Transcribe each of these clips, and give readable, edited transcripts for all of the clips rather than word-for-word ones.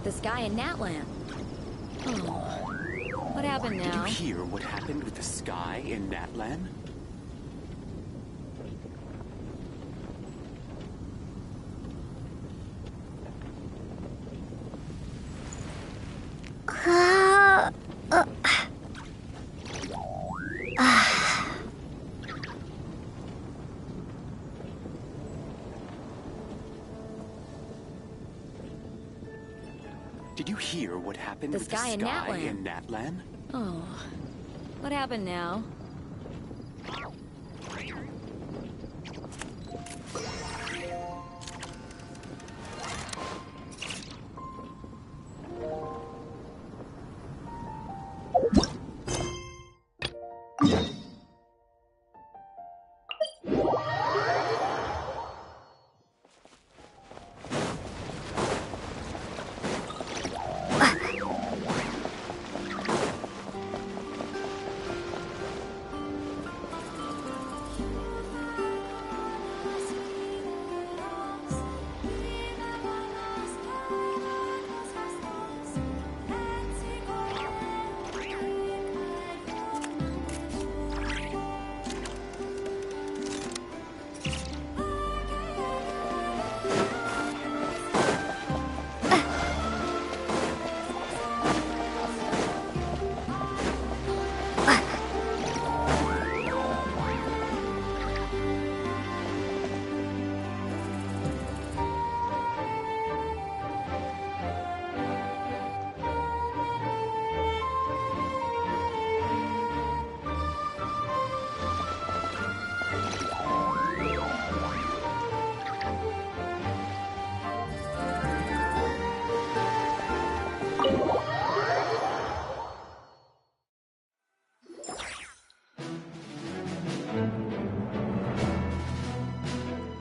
the sky in Natlan. Oh. What happened now? Did you hear what happened with the sky in Natlan? Did you hear what happened with the sky in Natlan? Oh. What happened now?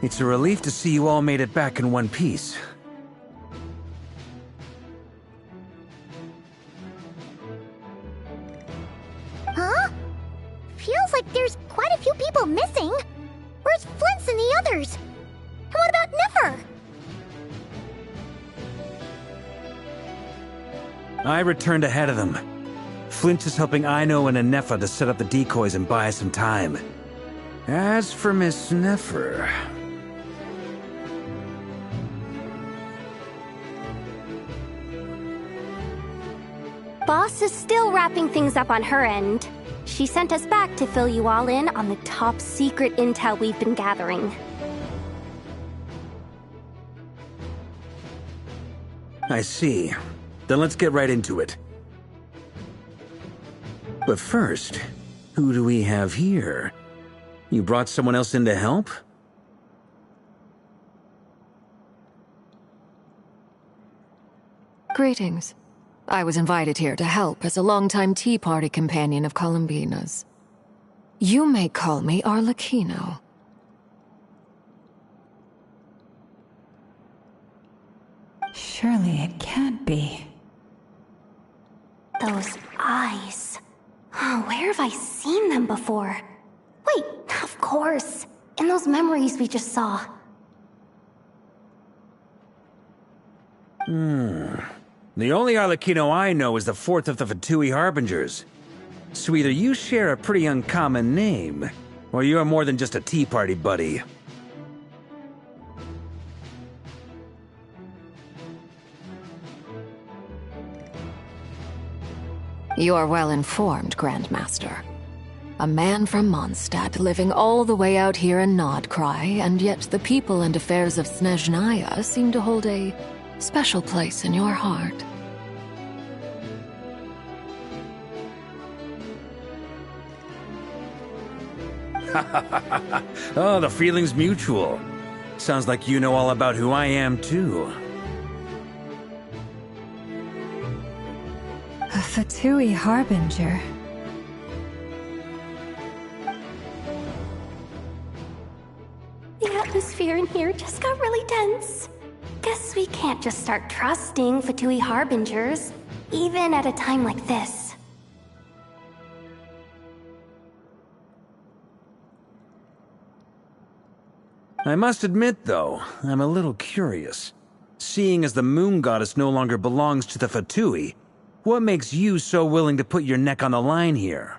It's a relief to see you all made it back in one piece. Huh? Feels like there's quite a few people missing. Where's Flint's and the others? And what about Nefer? I returned ahead of them. Flint is helping Aino and Anefa to set up the decoys and buy us some time. As for Miss Nefer... Boss is still wrapping things up on her end. She sent us back to fill you all in on the top secret intel we've been gathering. I see. Then let's get right into it. But first, who do we have here? You brought someone else in to help? Greetings. I was invited here to help as a longtime Tea Party companion of Columbina's. You may call me Arlecchino. Surely it can't be. Those eyes. Oh, where have I seen them before? Wait, of course. In those memories we just saw. The only Arlecchino I know is the fourth of the Fatui Harbingers. So either you share a pretty uncommon name, or you're more than just a Tea Party buddy. You are well informed, Grandmaster. A man from Mondstadt living all the way out here in Nodcry, and yet the people and affairs of Snezhnaya seem to hold a special place in your heart. Oh, the feeling's mutual. Sounds like you know all about who I am, too. A Fatui Harbinger. The atmosphere in here just got really tense. Guess we can't just start trusting Fatui Harbingers, even at a time like this. I must admit, though, I'm a little curious. Seeing as the moon goddess no longer belongs to the Fatui, what makes you so willing to put your neck on the line here?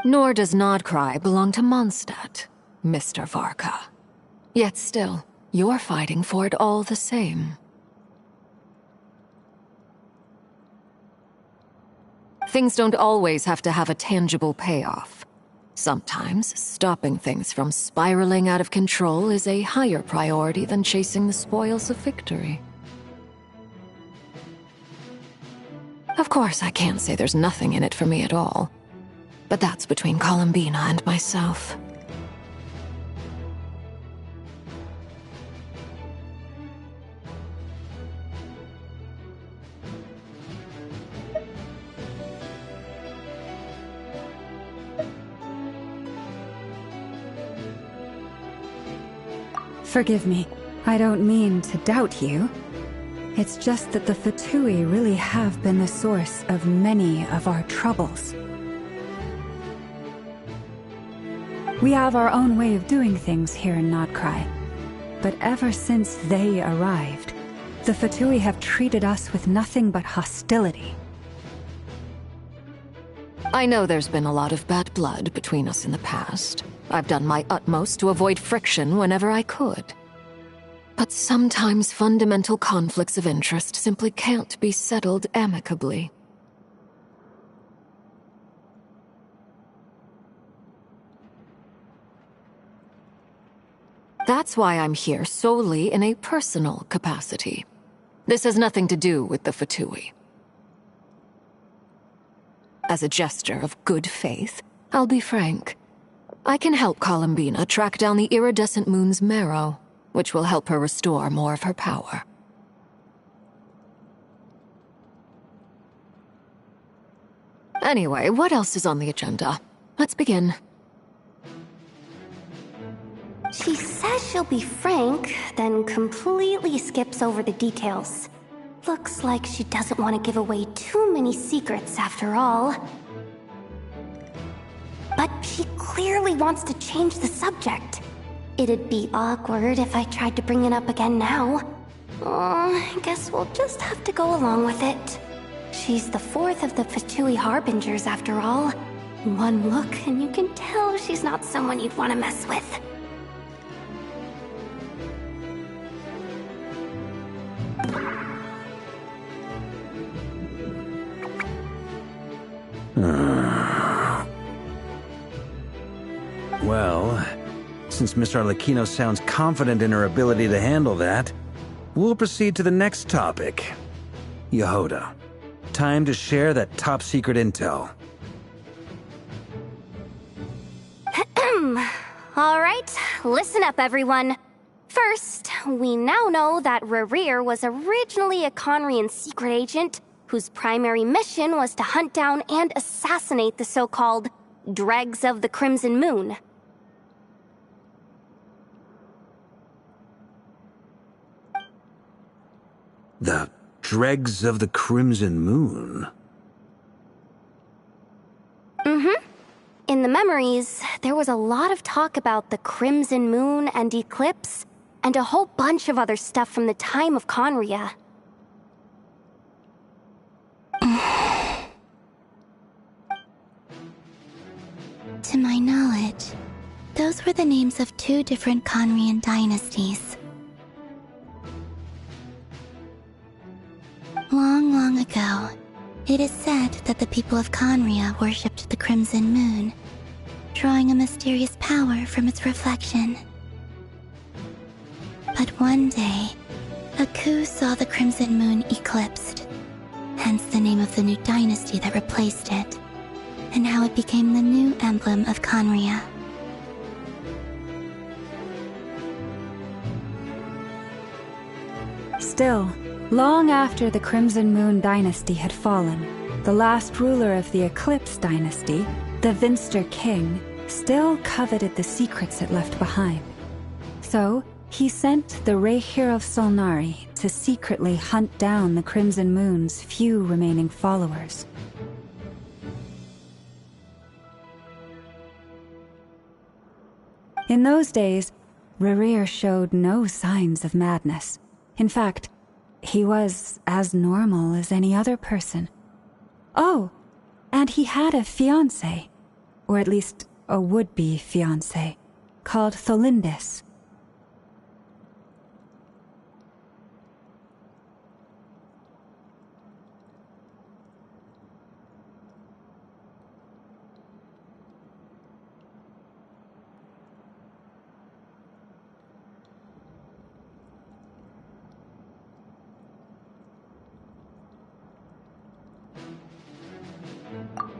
Nor does Nodcry belong to Mondstadt, Mr. Varka. Yet still, you're fighting for it all the same. Things don't always have to have a tangible payoff. Sometimes, stopping things from spiraling out of control is a higher priority than chasing the spoils of victory. Of course, I can't say there's nothing in it for me at all. But that's between Columbina and myself. Forgive me. I don't mean to doubt you. It's just that the Fatui really have been the source of many of our troubles. We have our own way of doing things here in Nodcry. But ever since they arrived, the Fatui have treated us with nothing but hostility. I know there's been a lot of bad blood between us in the past. I've done my utmost to avoid friction whenever I could. But sometimes fundamental conflicts of interest simply can't be settled amicably. That's why I'm here solely in a personal capacity. This has nothing to do with the Fatui. As a gesture of good faith, I'll be frank. I can help Columbina track down the iridescent moon's marrow, which will help her restore more of her power. Anyway, what else is on the agenda? Let's begin. She says she'll be frank, then completely skips over the details. Looks like she doesn't want to give away too many secrets after all. But she clearly wants to change the subject. It'd be awkward if I tried to bring it up again now. I guess we'll just have to go along with it. She's the fourth of the Fatui Harbingers after all. One look and you can tell she's not someone you'd want to mess with. Well, since Miss Arlecchino sounds confident in her ability to handle that, we'll proceed to the next topic. Yehoda, time to share that top-secret intel. Alright, listen up everyone. First, we now know that Rerir was originally a Conrian secret agent whose primary mission was to hunt down and assassinate the so-called Dregs of the Crimson Moon. The Dregs of the Crimson Moon? In the memories, there was a lot of talk about the Crimson Moon and Eclipse, and a whole bunch of other stuff from the time of Conria. To my knowledge, those were the names of two different Conrian dynasties. Long, long ago, it is said that the people of Conria worshipped the Crimson Moon, drawing a mysterious power from its reflection. But one day, a coup saw the Crimson Moon eclipsed, hence the name of the new dynasty that replaced it, and how it became the new emblem of Conria. Still, long after the Crimson Moon dynasty had fallen, the last ruler of the Eclipse dynasty, the Vinster King, still coveted the secrets it left behind. So, he sent the Rehir of Solnari to secretly hunt down the Crimson Moon's few remaining followers. In those days, Rerir showed no signs of madness. In fact, he was as normal as any other person. Oh, and he had a fiancé, or at least a would-be fiancé, called Tholindis.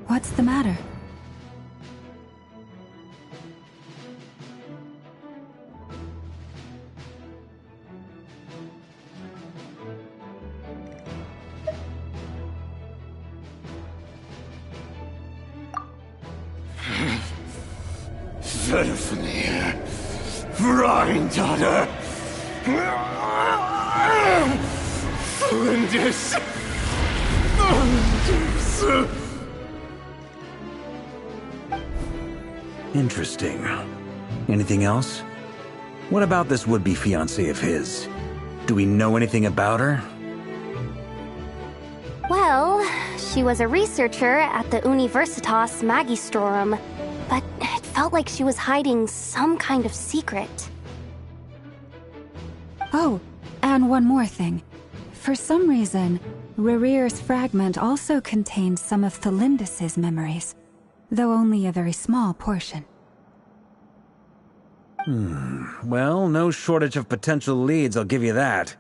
What's the matter? Verfnir, Freundaughter, Flinders. Interesting. Anything else? What about this would-be fiancé of his? Do we know anything about her? Well, she was a researcher at the Universitas Magistrorum, but it felt like she was hiding some kind of secret. Oh, and one more thing. For some reason, Rerir's fragment also contains some of Tholindis' memories, though only a very small portion. Well, no shortage of potential leads, I'll give you that.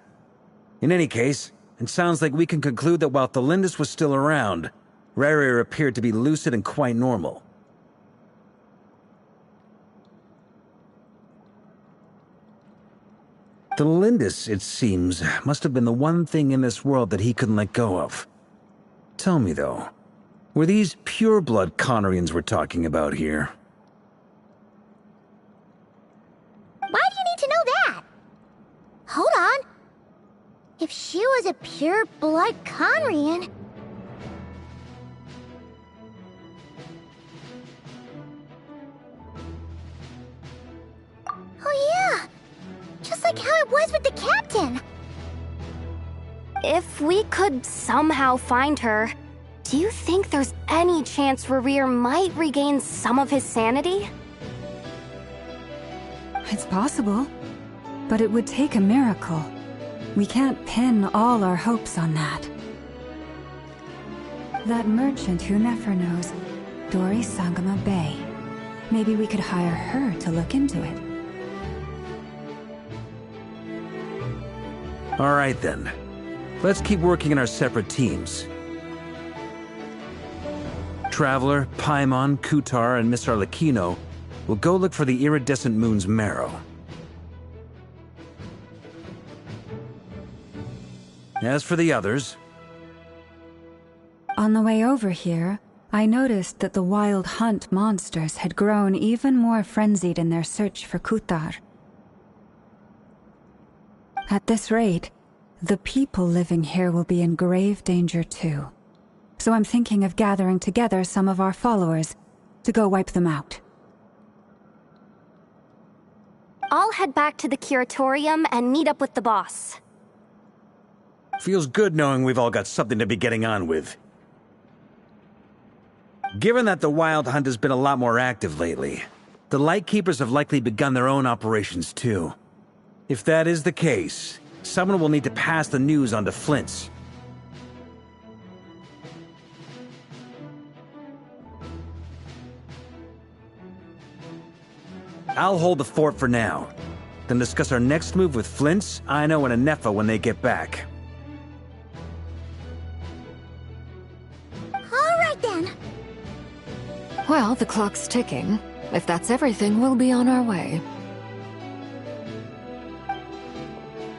In any case, it sounds like we can conclude that while Tholindis was still around, Rerir appeared to be lucid and quite normal. Tholindis, it seems, must have been the one thing in this world that he couldn't let go of. Tell me, though, were these pure-blood Conorians we're talking about here? Why do you need to know that? Hold on. If she was a pure-blood Conorian... Oh yeah! Just like how it was with the captain! If we could somehow find her, do you think there's any chance Rerir might regain some of his sanity? It's possible, but it would take a miracle. We can't pin all our hopes on that. That merchant who never knows, Dori Sangama Bay. Maybe we could hire her to look into it. All right, then. Let's keep working in our separate teams. Traveler, Paimon, Kutar, and Miss Arlecchino will go look for the iridescent moon's marrow. As for the others... On the way over here, I noticed that the wild hunt monsters had grown even more frenzied in their search for Kutar. At this rate, the people living here will be in grave danger too. So I'm thinking of gathering together some of our followers to go wipe them out. I'll head back to the curatorium and meet up with the boss. Feels good knowing we've all got something to be getting on with. Given that the Wild Hunt has been a lot more active lately, the Lightkeepers have likely begun their own operations too. If that is the case, someone will need to pass the news on to Flint's. I'll hold the fort for now, then discuss our next move with Flint's, Aino, and Anefa when they get back. All right then. Well, the clock's ticking. If that's everything, we'll be on our way.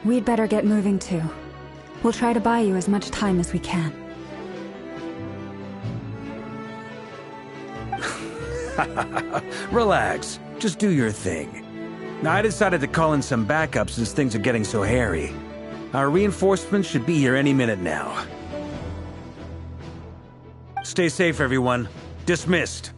We'd better get moving too. We'll try to buy you as much time as we can. Relax. Just do your thing. Now, I decided to call in some backup since things are getting so hairy. Our reinforcements should be here any minute now. Stay safe, everyone. Dismissed.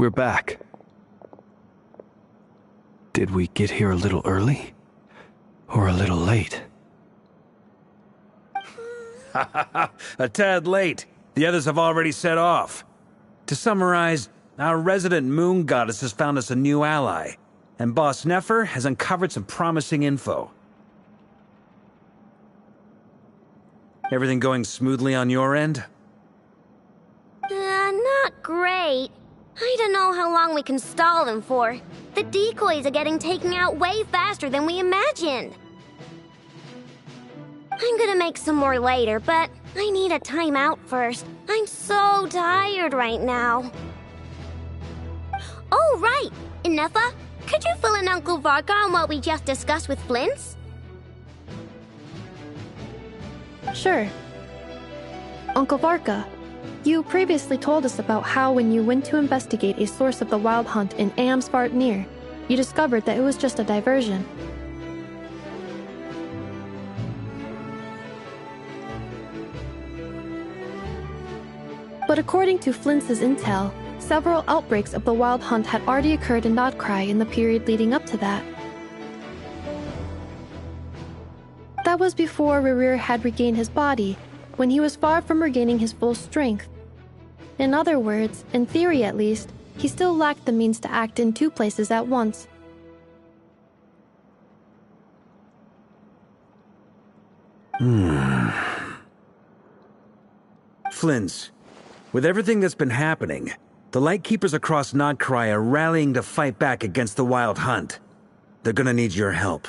we're back. Did we get here a little early? Or a little late? A tad late. The others have already set off. To summarize, our resident moon goddess has found us a new ally, and Boss Nefer has uncovered some promising info. Everything going smoothly on your end? Not great. I don't know how long we can stall them for. The decoys are getting taken out way faster than we imagined. I'm gonna make some more later, but I need a timeout first. I'm so tired right now. Oh, right! Inefa, could you fill in Uncle Varka on what we just discussed with Flints? Sure. Uncle Varka, you previously told us about how when you went to investigate a source of the wild hunt in Amsvartnir, you discovered that it was just a diversion. But according to Flints' intel, several outbreaks of the wild hunt had already occurred in Nodcry in the period leading up to that. That was before Rerir had regained his body, when he was far from regaining his full strength. In other words, in theory at least, he still lacked the means to act in two places at once. Flints, with everything that's been happening, the Lightkeepers across Nodcry are rallying to fight back against the Wild Hunt. They're gonna need your help.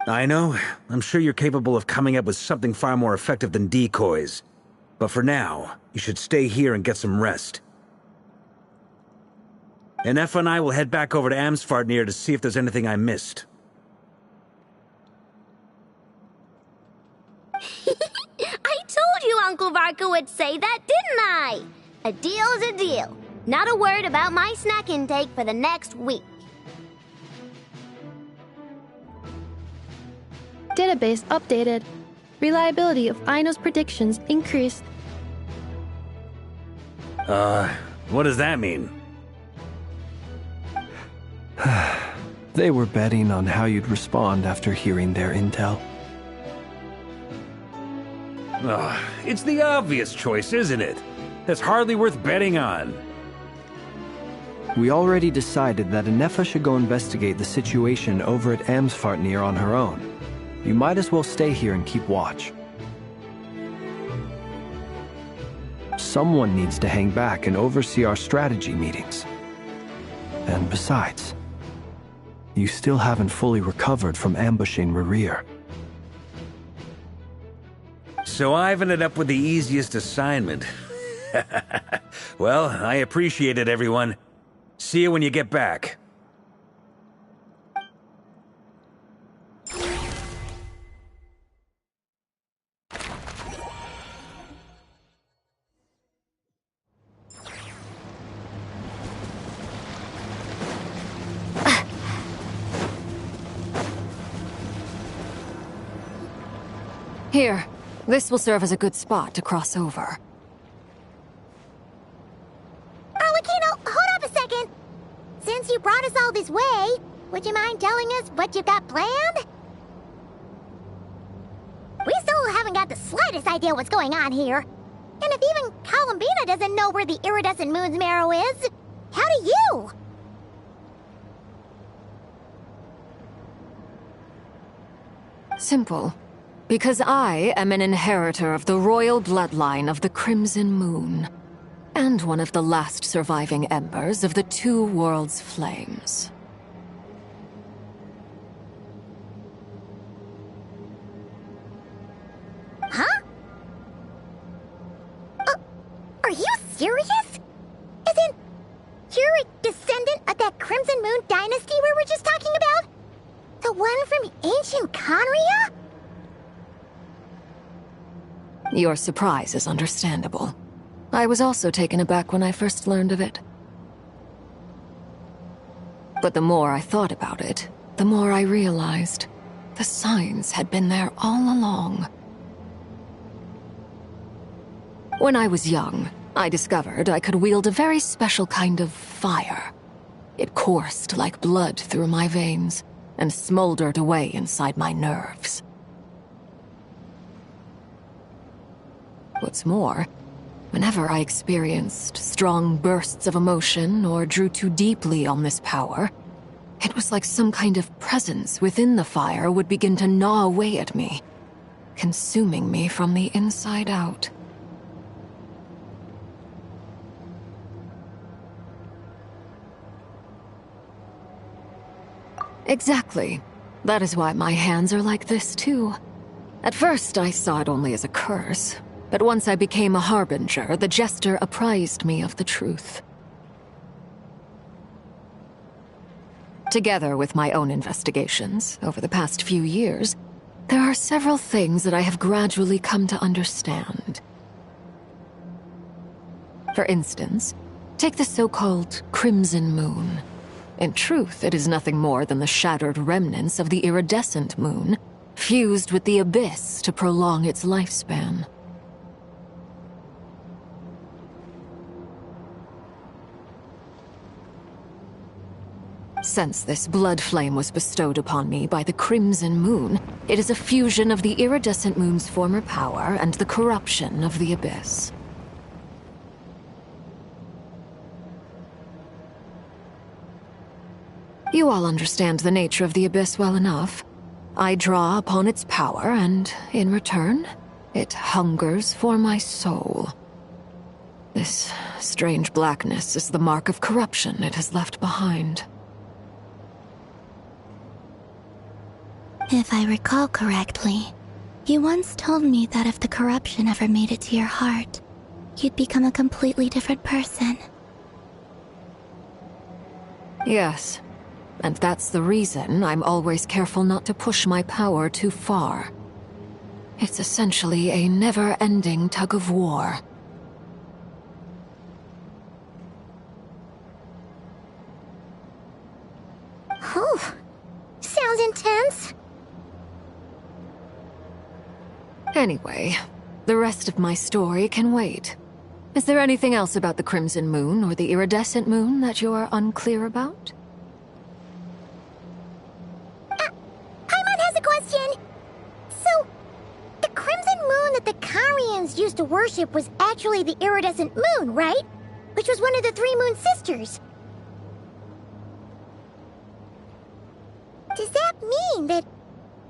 I know, I'm sure you're capable of coming up with something far more effective than decoys. But for now, you should stay here and get some rest. Inefa and I will head back over to Amsvartnir to see if there's anything I missed. I told you Uncle Varka would say that, didn't I? A deal is a deal. Not a word about my snack intake for the next week. Database updated. Reliability of Aino's predictions increased. What does that mean? They were betting on how you'd respond after hearing their intel. It's the obvious choice, isn't it? That's hardly worth betting on. We already decided that Inefa should go investigate the situation over at Amsvartnir on her own. You might as well stay here and keep watch. Someone needs to hang back and oversee our strategy meetings. And besides, you still haven't fully recovered from ambushing Rerir. So I've ended up with the easiest assignment. Well, I appreciate it, everyone. See you when you get back. Here, this will serve as a good spot to cross over. Arlecchino, hold up a second. Since you brought us all this way, would you mind telling us what you've got planned? We still haven't got the slightest idea what's going on here. And if even Columbina doesn't know where the iridescent moon's marrow is, how do you? Simple. Because I am an inheritor of the royal bloodline of the Crimson Moon, and one of the last surviving embers of the Two Worlds' flames. Huh? Are you serious? Isn't you're a descendant of that Crimson Moon dynasty we were just talking about? The one from ancient Conria? Your surprise is understandable. I was also taken aback when I first learned of it. But the more I thought about it, the more I realized the signs had been there all along. When I was young, I discovered I could wield a very special kind of fire. It coursed like blood through my veins and smoldered away inside my nerves. What's more, whenever I experienced strong bursts of emotion or drew too deeply on this power, it was like some kind of presence within the fire would begin to gnaw away at me, consuming me from the inside out. Exactly. That is why my hands are like this, too. At first, I saw it only as a curse, but once I became a harbinger, the jester apprised me of the truth. Together with my own investigations, over the past few years, there are several things that I have gradually come to understand. For instance, take the so-called Crimson Moon. In truth, it is nothing more than the shattered remnants of the iridescent moon, fused with the abyss to prolong its lifespan. Since this blood flame was bestowed upon me by the Crimson Moon, it is a fusion of the iridescent moon's former power and the corruption of the abyss. You all understand the nature of the abyss well enough. I draw upon its power, and in return, it hungers for my soul. This strange blackness is the mark of corruption it has left behind. If I recall correctly, you once told me that if the corruption ever made it to your heart, you'd become a completely different person. Yes. And that's the reason I'm always careful not to push my power too far. It's essentially a never-ending tug of war. Oh, sounds intense. Anyway, the rest of my story can wait. Is there anything else about the Crimson Moon or the iridescent moon that you're unclear about? Used to worship was actually the iridescent moon, right? Which was one of the three moon sisters. Does that mean that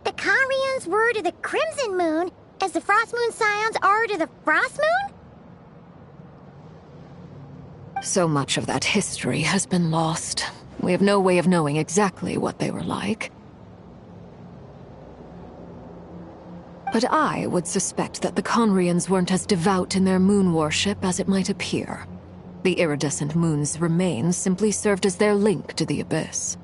the Karians were to the Crimson Moon as the Frost Moon Scions are to the Frost Moon? So much of that history has been lost. We have no way of knowing exactly what they were like. But I would suspect that the Conrians weren't as devout in their moon worship as it might appear. The iridescent moon's remains simply served as their link to the abyss.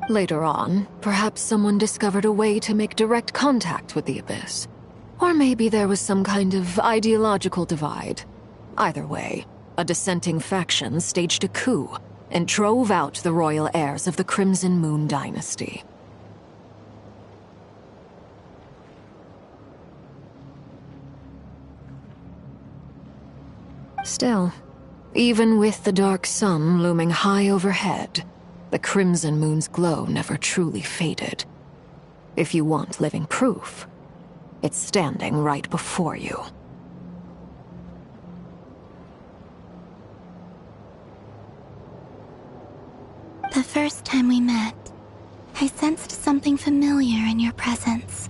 Later on, perhaps someone discovered a way to make direct contact with the abyss. Or maybe there was some kind of ideological divide. Either way, a dissenting faction staged a coup and drove out the royal heirs of the Crimson Moon dynasty. Still, even with the dark sun looming high overhead, the Crimson Moon's glow never truly faded. If you want living proof, it's standing right before you. The first time we met, I sensed something familiar in your presence.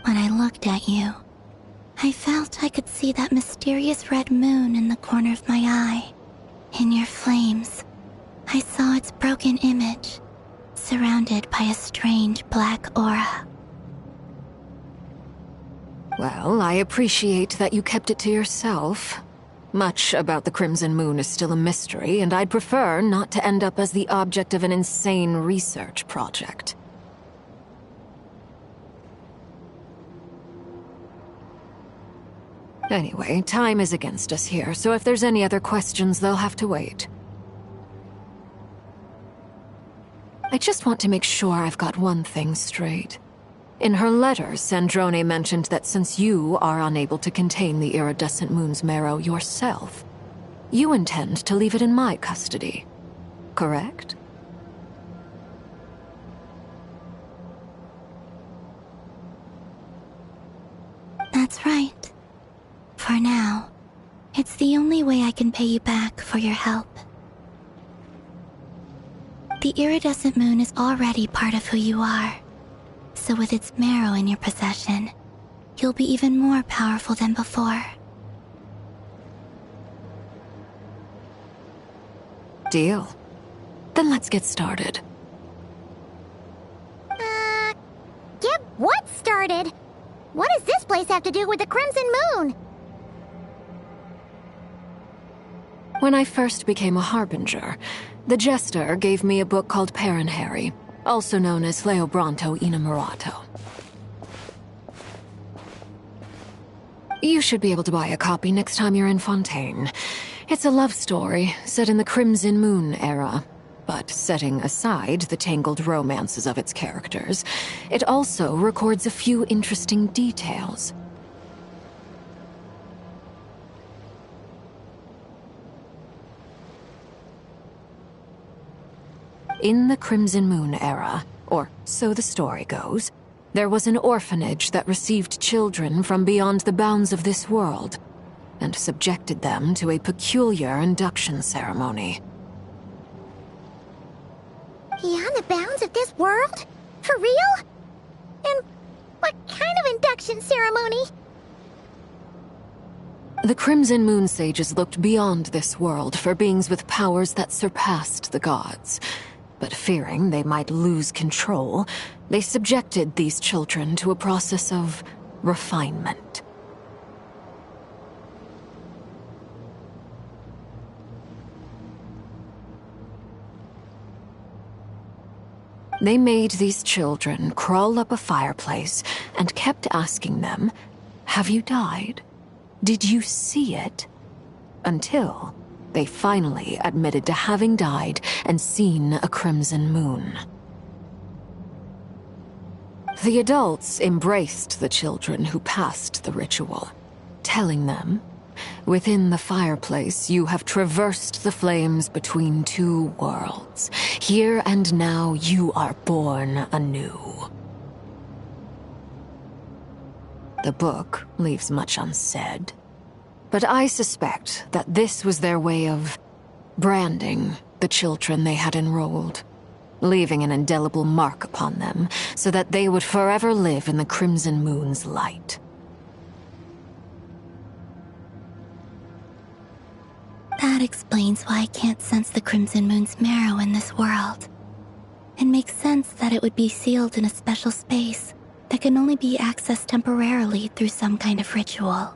When I looked at you, I felt I could see that mysterious red moon in the corner of my eye. In your flames, I saw its broken image, surrounded by a strange black aura. Well, I appreciate that you kept it to yourself. Much about the Crimson Moon is still a mystery, and I'd prefer not to end up as the object of an insane research project. Anyway, time is against us here, so if there's any other questions, they'll have to wait. I just want to make sure I've got one thing straight. In her letter, Sandrone mentioned that since you are unable to contain the iridescent moon's marrow yourself, you intend to leave it in my custody. Correct? That's right. For now, it's the only way I can pay you back for your help. The iridescent moon is already part of who you are, so with its marrow in your possession, you'll be even more powerful than before. Deal. Then let's get started. Get what started? What does this place have to do with the Crimson Moon? When I first became a Harbinger, the Jester gave me a book called Harry, also known as Leobranto Innamorato. You should be able to buy a copy next time you're in Fontaine. It's a love story set in the Crimson Moon era, but setting aside the tangled romances of its characters, it also records a few interesting details. In the Crimson Moon era, or so the story goes, there was an orphanage that received children from beyond the bounds of this world, and subjected them to a peculiar induction ceremony. Beyond the bounds of this world? For real? And what kind of induction ceremony? The Crimson Moon sages looked beyond this world for beings with powers that surpassed the gods. But fearing they might lose control, they subjected these children to a process of refinement. They made these children crawl up a fireplace and kept asking them, "Have you died? Did you see it?" Until they finally admitted to having died and seen a crimson moon. The adults embraced the children who passed the ritual, telling them, "Within the fireplace, you have traversed the flames between two worlds. Here and now, you are born anew." The book leaves much unsaid, but I suspect that this was their way of branding the children they had enrolled, leaving an indelible mark upon them so that they would forever live in the Crimson Moon's light. That explains why I can't sense the Crimson Moon's marrow in this world. It makes sense that it would be sealed in a special space that can only be accessed temporarily through some kind of ritual.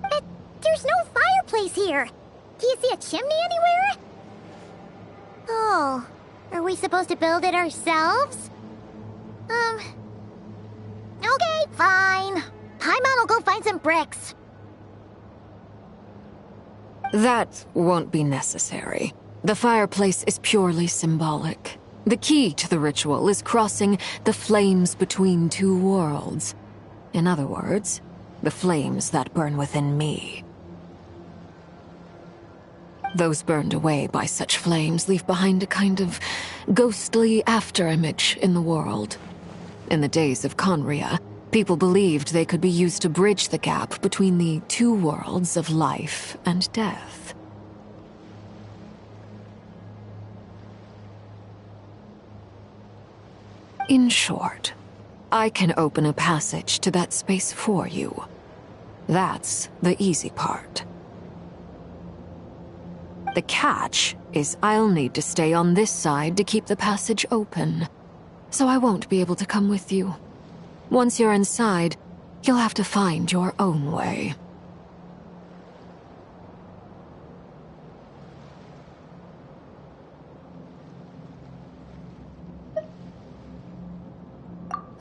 But there's no fireplace here. Do you see a chimney anywhere? Oh, are we supposed to build it ourselves? Okay, fine. Paimon will go find some bricks. That won't be necessary. The fireplace is purely symbolic. The key to the ritual is crossing the flames between two worlds. In other words, the flames that burn within me. Those burned away by such flames leave behind a kind of ghostly afterimage in the world. In the days of Conria, people believed they could be used to bridge the gap between the two worlds of life and death. In short, I can open a passage to that space for you. That's the easy part. The catch is I'll need to stay on this side to keep the passage open, so I won't be able to come with you. Once you're inside, you'll have to find your own way.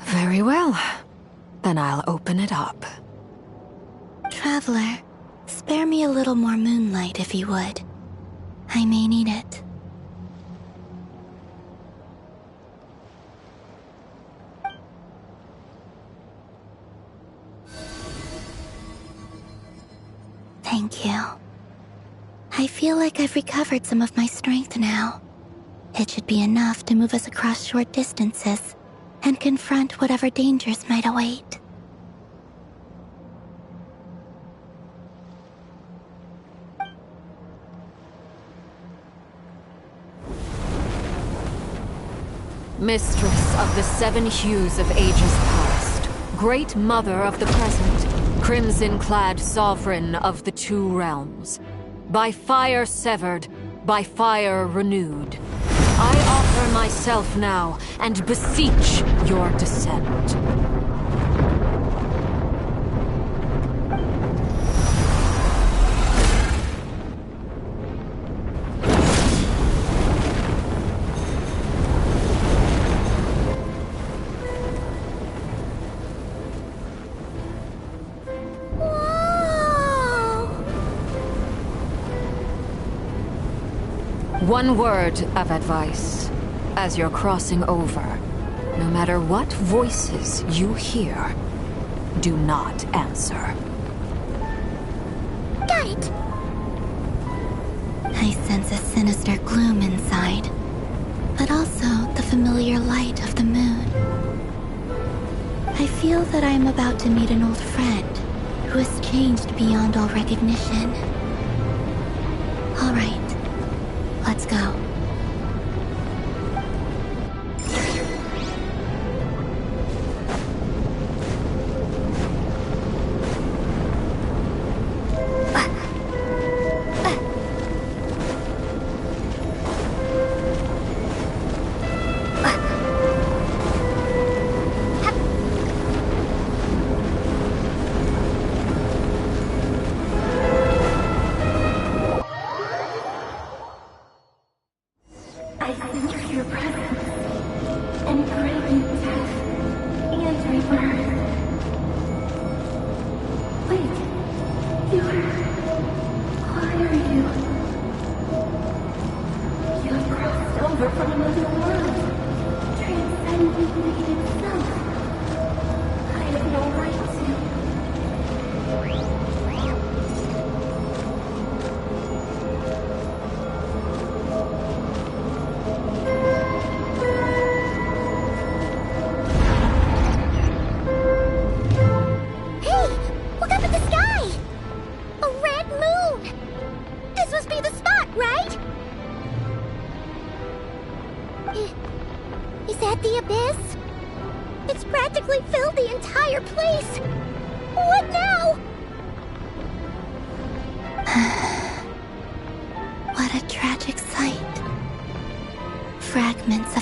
Very well. Then I'll open it up. Traveler, Spare me a little more moonlight if you would. I may need it. Thank you. I feel like I've recovered some of my strength now. It should be enough to move us across short distances and confront whatever dangers might await. Mistress of the 7 hues of ages past, Great Mother of the present, crimson-clad sovereign of the 2 realms, by fire severed, by fire renewed, I offer myself now and beseech your descent. One word of advice. As you're crossing over, no matter what voices you hear, do not answer. Got it! I sense a sinister gloom inside, but also the familiar light of the moon. I feel that I am about to meet an old friend who has changed beyond all recognition. All right. Let's go.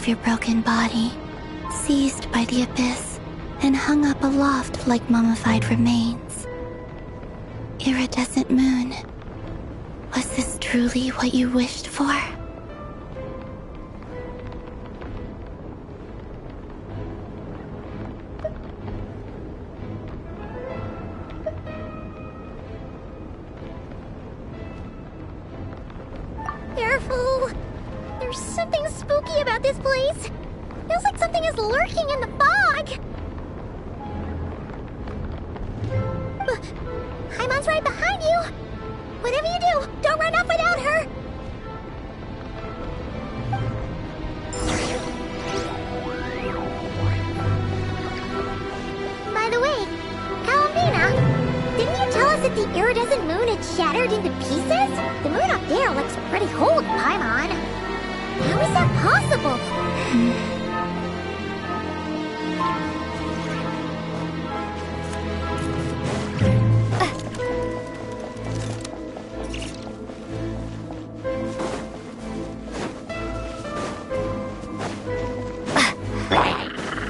Your broken body, seized by the abyss, and hung up aloft like mummified remains. Iridescent moon, was this truly what you wished for? Careful! There's something spooky about this place. Feels like something is lurking in the fog. Haimon's right behind you. Whatever you do, don't run off without her. By the way, Kalambina, didn't you tell us that the iridescent moon had shattered into pieces? The moon up there looks pretty cold, Paimon. How is that possible?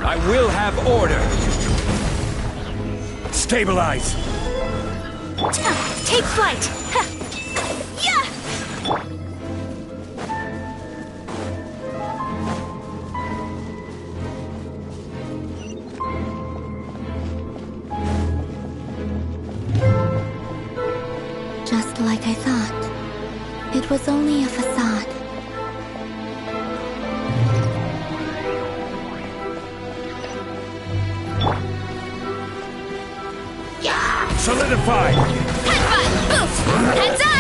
I will have order. Stabilize. Take flight! Yeah! like I thought. It was only a facade. Solidify! Headbutt! Oof! Heads up!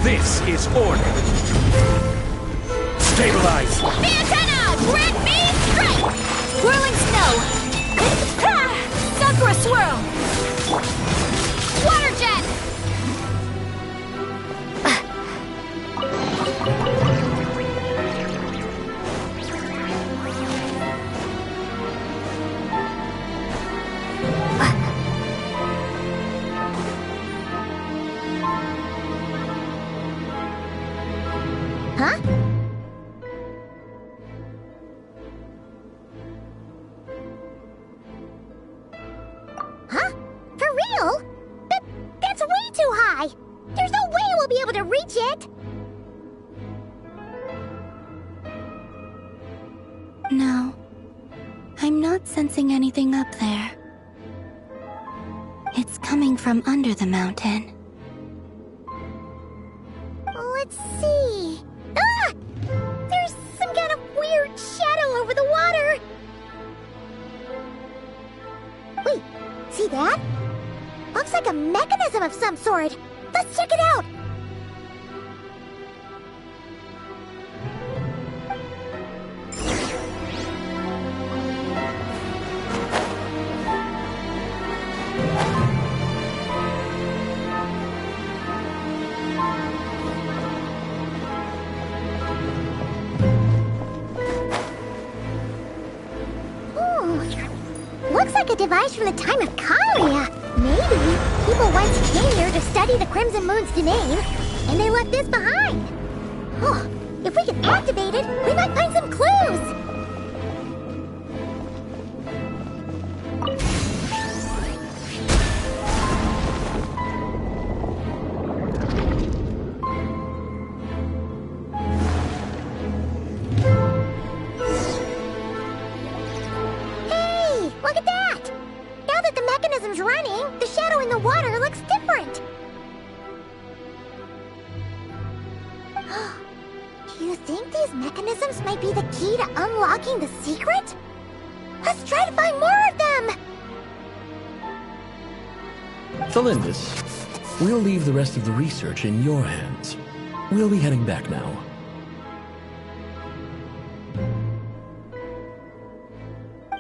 This is order. Stabilize. The antenna! Grant me strength! Whirling snow! Sakura swirl! Water jet! Huh? Huh? For real? That's way too high! There's no way we'll be able to reach it! No. I'm not sensing anything up there. It's coming from under the mountain. Let's see... Ah! There's some kind of weird shadow over the water! Wait, see that? Looks like a mechanism of some sort! Let's check it out! Looks like a device from the time of Kalia. Maybe people once came here to study the Crimson Moon's domain, and they left this behind. Oh, if we can activate it, we might find some clues. Look at that! Now that the mechanism's running, the shadow in the water looks different. Do you think these mechanisms might be the key to unlocking the secret? Let's try to find more of them! Thalindis, we'll leave the rest of the research in your hands. We'll be heading back now.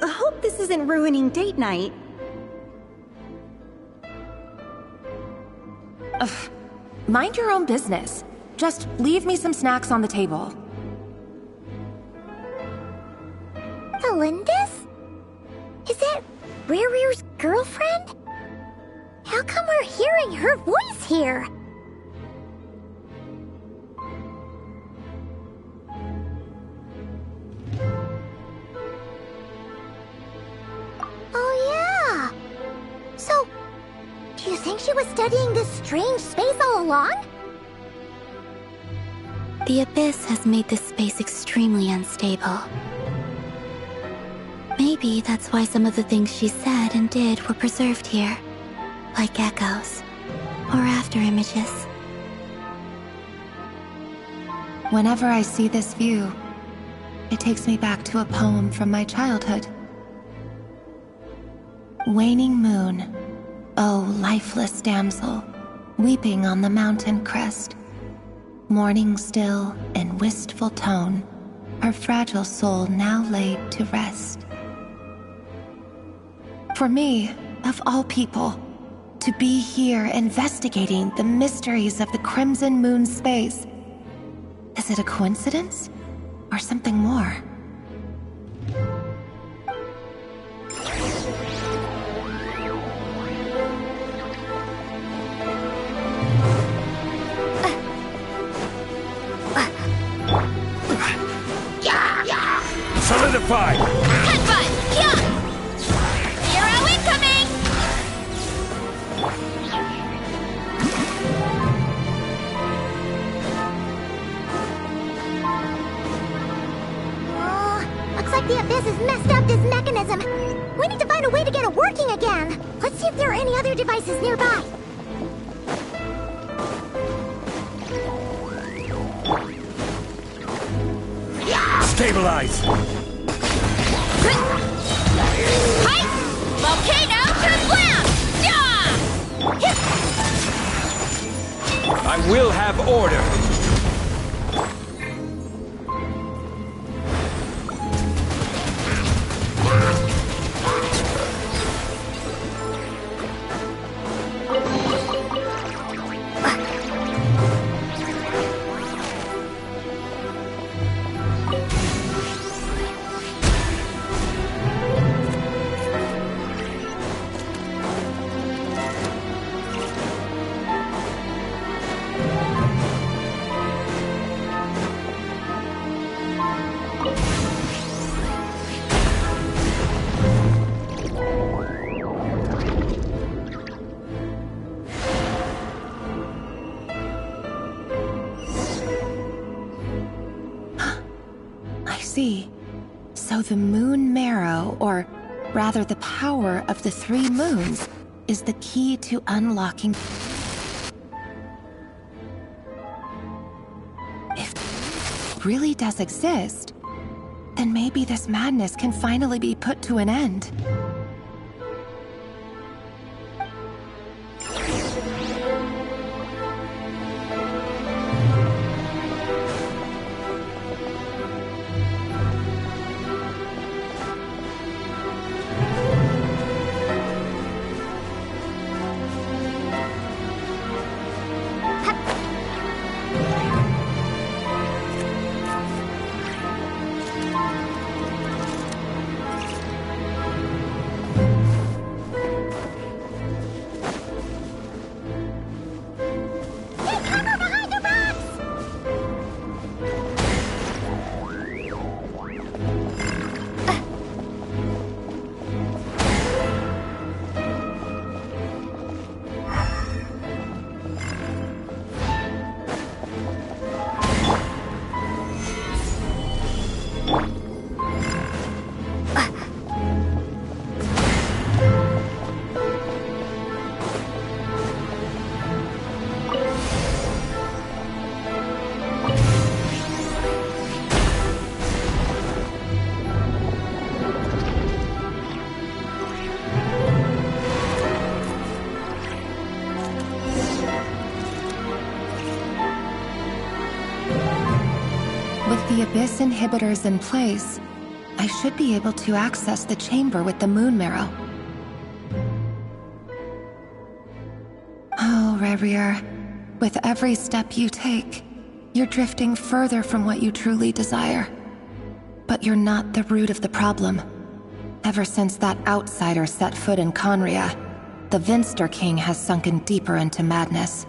I hope this isn't ruining date night. Ugh. Mind your own business. Just leave me some snacks on the table. Thalindis? Is that Rear's girlfriend? How come we're hearing her voice here? Oh yeah! So, do you think she was studying this strange space all along? The Abyss has made this space extremely unstable. Maybe that's why some of the things she said and did were preserved here, like echoes or after images. Whenever I see this view, it takes me back to a poem from my childhood. Waning moon, oh lifeless damsel, weeping on the mountain crest, mourning still in wistful tone, her fragile soul now laid to rest. For me, of all people, to be here investigating the mysteries of the Crimson Moon space, is it a coincidence? Or something more? Solidified! Headbutt! Yeah! Zero incoming! Oh, looks like the Abyss has messed up this mechanism. We need to find a way to get it working again. Let's see if there are any other devices nearby. Stabilize! Hi! Volcano to blast! Yeah! I will have order! See. So the moon marrow, or rather the power of the 3 moons, is the key to unlocking... If it really does exist, then maybe this madness can finally be put to an end. With the Abyss inhibitors in place, I should be able to access the chamber with the moon marrow. Oh, Rerir, with every step you take, you're drifting further from what you truly desire. But you're not the root of the problem. Ever since that outsider set foot in Conria, the Vinster King has sunken deeper into madness.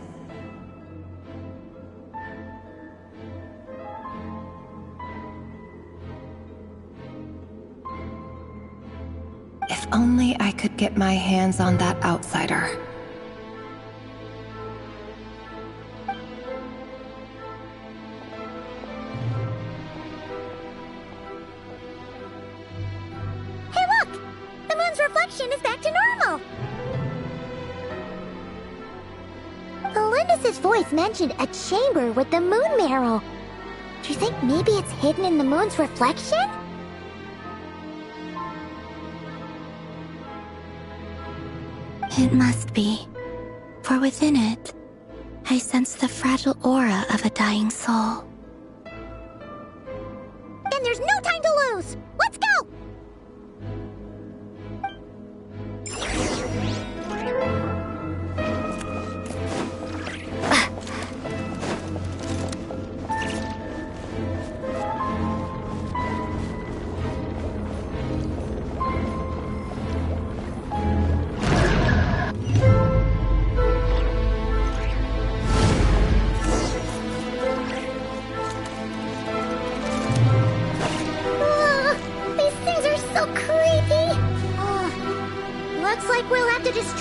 If only I could get my hands on that outsider. Hey look! The moon's reflection is back to normal! Melindis' voice mentioned a chamber with the moon marrow. Do you think maybe it's hidden in the moon's reflection? It must be, for within it, I sense the fragile aura of a dying soul. Then there's no time to lose! Let's go!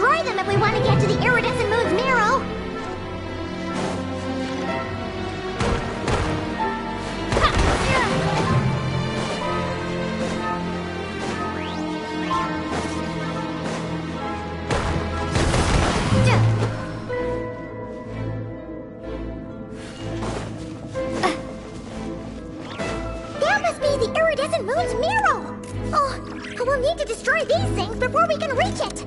destroy them if we want to get to the iridescent moon's marrow. That must be the iridescent moon's marrow. Oh, we'll need to destroy these things before we can reach it.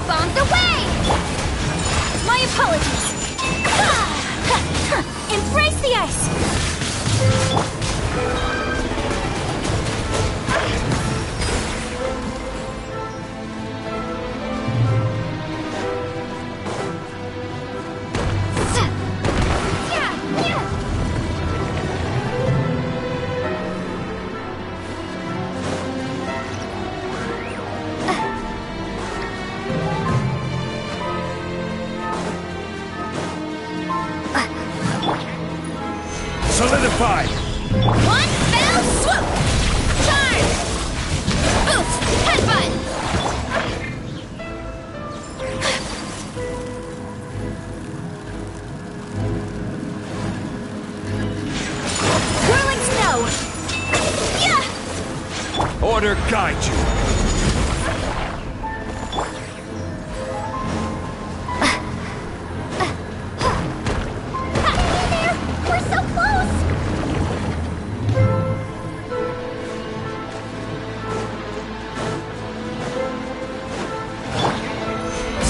Bombed away! My apologies. Embrace the ice! Solidified! One fell swoop! Charge! Boot! Headbutt! Whirling snow! Yeah! Order guide you!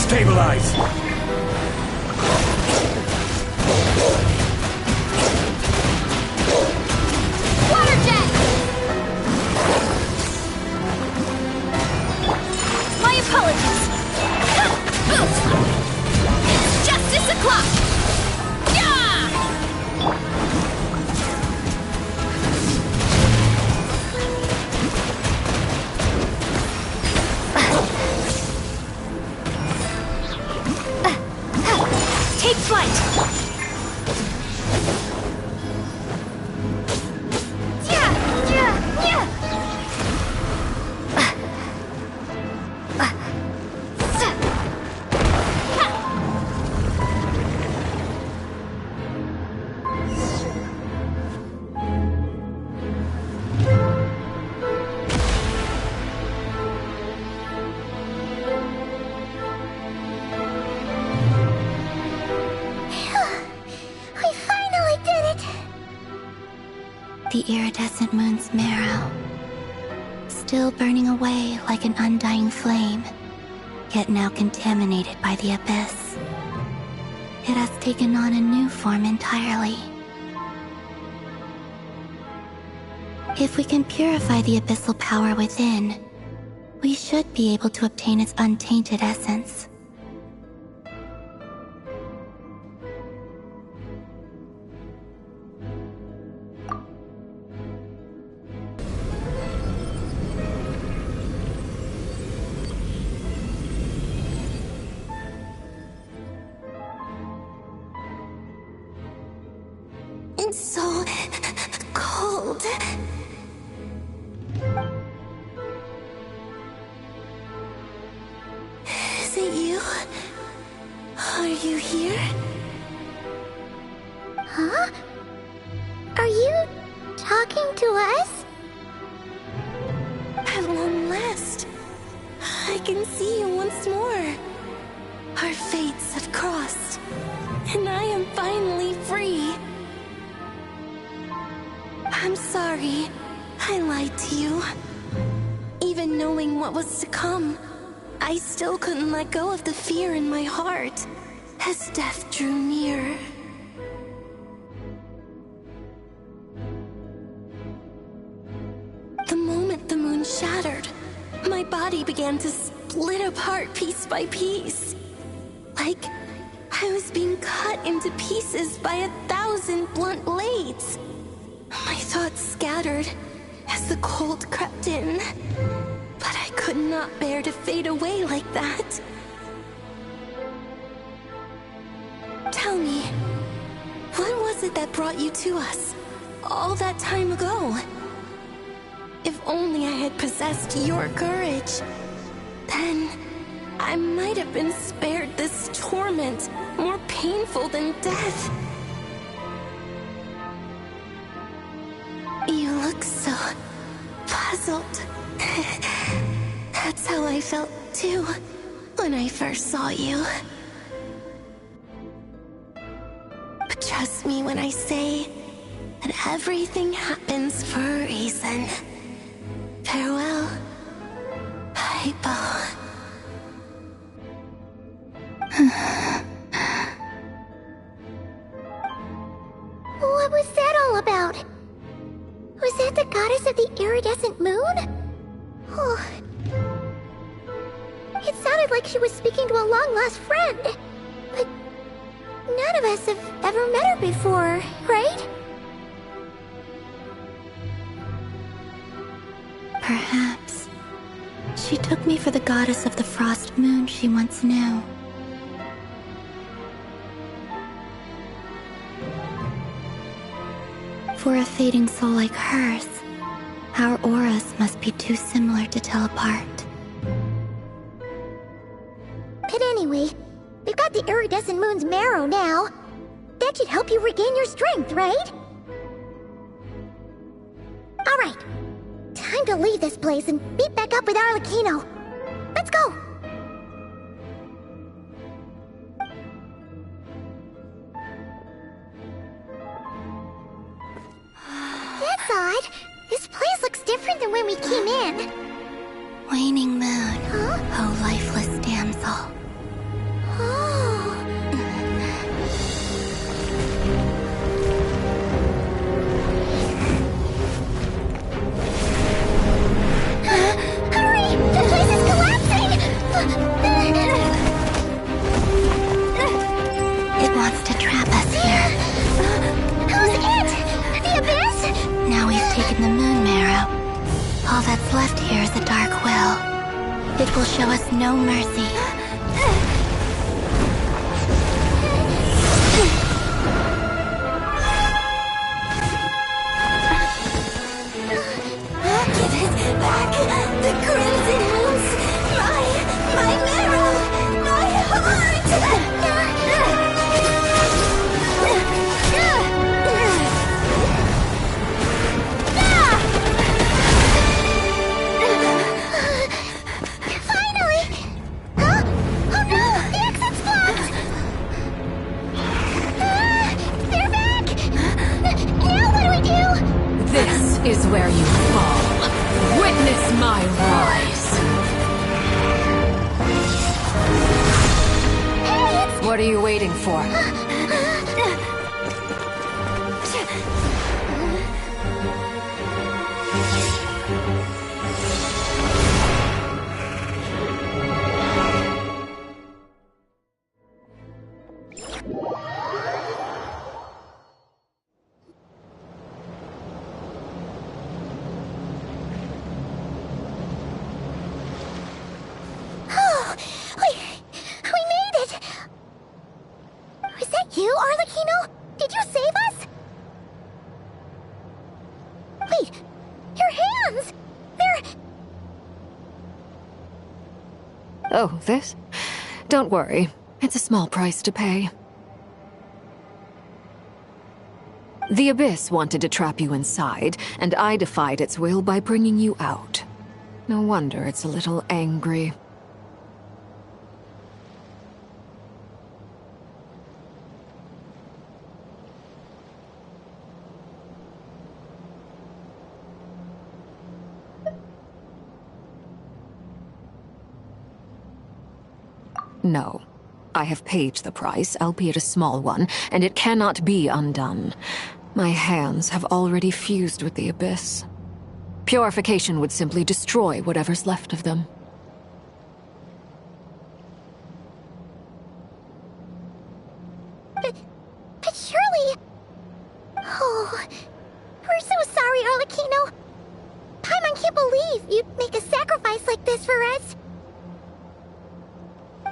Stabilize! Water jet! My apologies! Boot! It's justice o'clock! Yeah! Take flight! Yeah! Yeah! Yeah! We finally did it! The iridescent moon's marrow, still burning away like an undying flame, yet now contaminated by the abyss. It has taken on a new form entirely. If we can purify the abyssal power within, we should be able to obtain its untainted essence. It's so cold. Is it you? Are you here? Huh? Are you talking to us? At long last, I can see you once more. Our fates have crossed, and I am finally free. I'm sorry, I lied to you. Even knowing what was to come, I still couldn't let go of the fear in my heart as death drew near. The moment the moon shattered, my body began to split apart piece by piece. Like I was being cut into pieces by 1,000 blunt blades. My thoughts scattered as the cold crept in, but I could not bear to fade away like that. Tell me, what was it that brought you to us, all that time ago. If only I had possessed your courage, then I might have been spared this torment, more painful than death. You look so puzzled. That's how I felt too, when I first saw you. But trust me when I say that everything happens for a reason. Farewell, Hypo. What was that all about? Was that the goddess of the iridescent moon? Oh. It sounded like she was speaking to a long-lost friend. But none of us have ever met her before, right? Perhaps. She took me for the goddess of the frost moon she once knew. For a fading soul like hers, our auras must be too similar to tell apart. But anyway, we've got the iridescent moon's marrow now. That should help you regain your strength, right? Alright, time to leave this place and meet back up with Arlecchino. Let's go! That's odd. This place looks different than when we came in. Waning moon, huh? oh lifeless damsel. Oh. Hurry! The place is collapsing! It wants to trap us here. Who's it? The Abyss? Now we've taken the moon marrow. All that's left here is a dark will. It will show us no mercy. Give it back! The crimson moons! My marrow! My heart! Finally! Huh? Oh no! The exit's blocked! They're back! Now what do we do? This is where you fall. Witness my rise. Hey, What are you waiting for? Oh, we made it! Was that you, Arlecchino? Did you save us? Wait, your hands! They're... Oh, this? Don't worry. It's a small price to pay. The Abyss wanted to trap you inside, and I defied its will by bringing you out. No wonder it's a little angry. No. I have paid the price, albeit a small one, and it cannot be undone. My hands have already fused with the Abyss. Purification would simply destroy whatever's left of them. But surely... Oh, we're so sorry, Arlecchino. Paimon can't believe you'd make a sacrifice like this for us.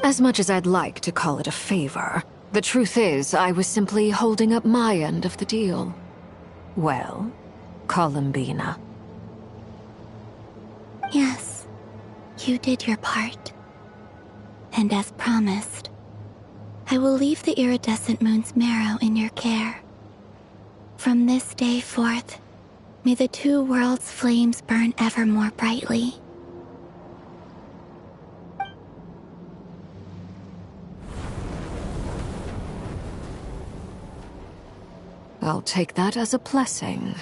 As much as I'd like to call it a favor, The truth is, I was simply holding up my end of the deal. Well, Columbina. Yes, you did your part. And as promised, I will leave the iridescent moon's marrow in your care. From this day forth, may the two worlds' flames burn ever more brightly. I'll take that as a blessing.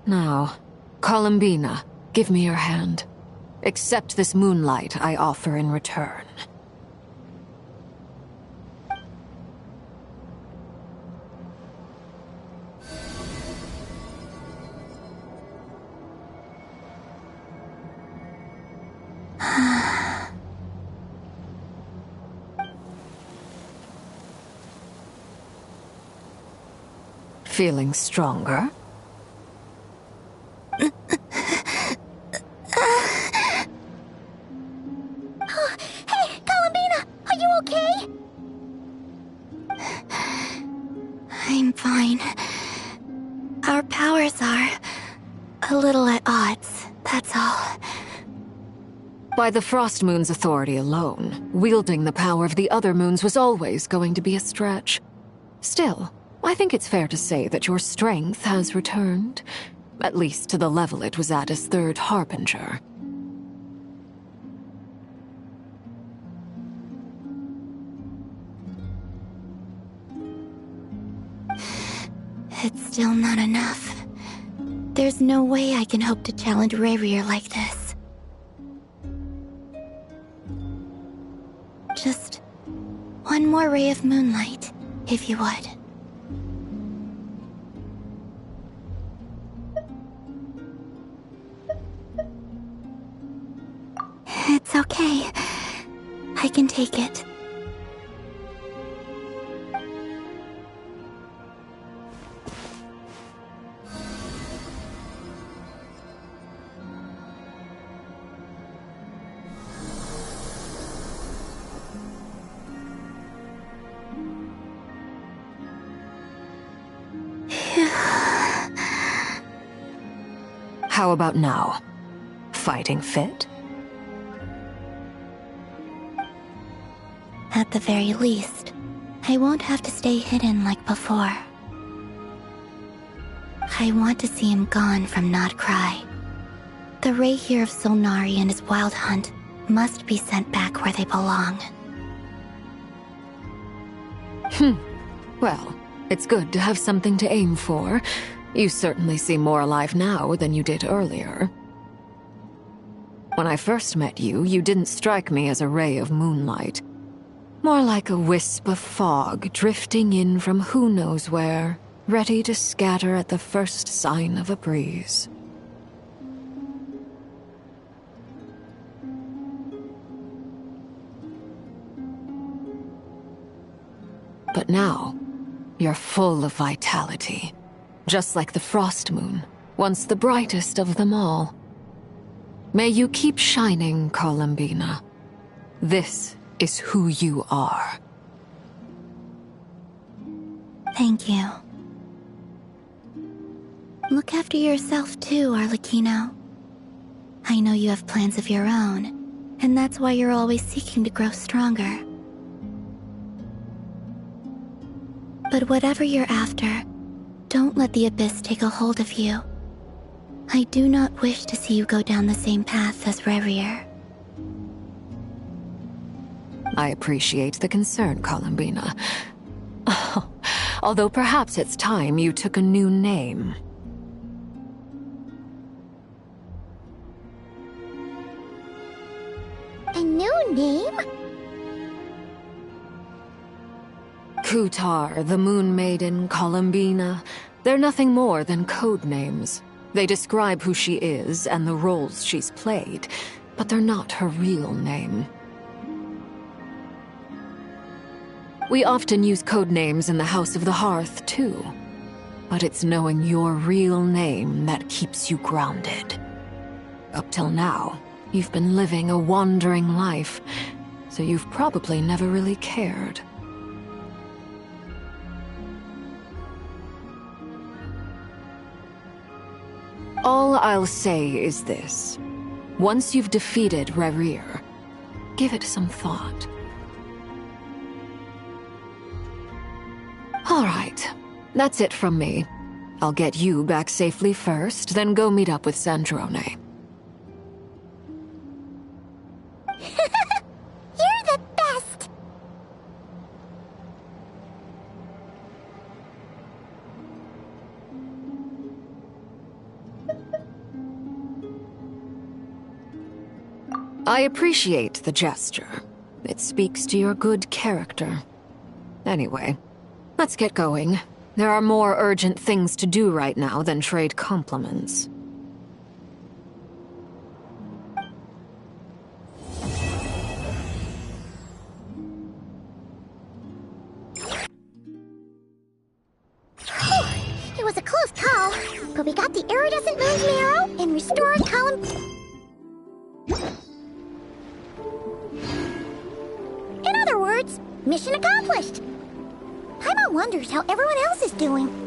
Now, Columbina, give me your hand. Accept this moonlight I offer in return. Feeling stronger? Hey, Columbina! Are you okay? I'm fine. Our powers are a little at odds, that's all. By the Frost Moon's authority alone, wielding the power of the other moons was always going to be a stretch. Still, I think it's fair to say that your strength has returned, at least to the level it was at as Third Harbinger. It's still not enough. There's no way I can hope to challenge Rayrier like this. Just one more ray of moonlight, if you would. It's okay. I can take it. How about now? Fighting fit? At the very least, I won't have to stay hidden like before. I want to see him gone from Not Cry. The Rayrier of Solnari and his wild hunt must be sent back where they belong. Well, it's good to have something to aim for. You certainly seem more alive now than you did earlier. When I first met you, you didn't strike me as a ray of moonlight. More like a wisp of fog drifting in from who knows where, ready to scatter at the first sign of a breeze. But now, you're full of vitality. Just like the Frost Moon, once the brightest of them all. May you keep shining, Columbina. This is who you are. Thank you. Look after yourself too, Arlecchino. I know you have plans of your own, and that's why you're always seeking to grow stronger. But whatever you're after, don't let the Abyss take a hold of you. I do not wish to see you go down the same path as Rayrier. I appreciate the concern, Columbina. Although perhaps it's time you took a new name. A new name? Kutar, the Moon Maiden, Columbina, they're nothing more than code names. They describe who she is and the roles she's played, but they're not her real name. We often use code names in the House of the Hearth, too. But it's knowing your real name that keeps you grounded. Up till now, you've been living a wandering life, so you've probably never really cared. All I'll say is this. Once you've defeated Rerir, give it some thought. All right, that's it from me. I'll get you back safely first, then go meet up with Sandrone. You're the best! I appreciate the gesture. It speaks to your good character. Anyway, let's get going. There are more urgent things to do right now than trade compliments. It was a close call, but we got the iridescent moon's marrow and restored column. In other words, mission accomplished. Paimon wonders how everyone else is doing.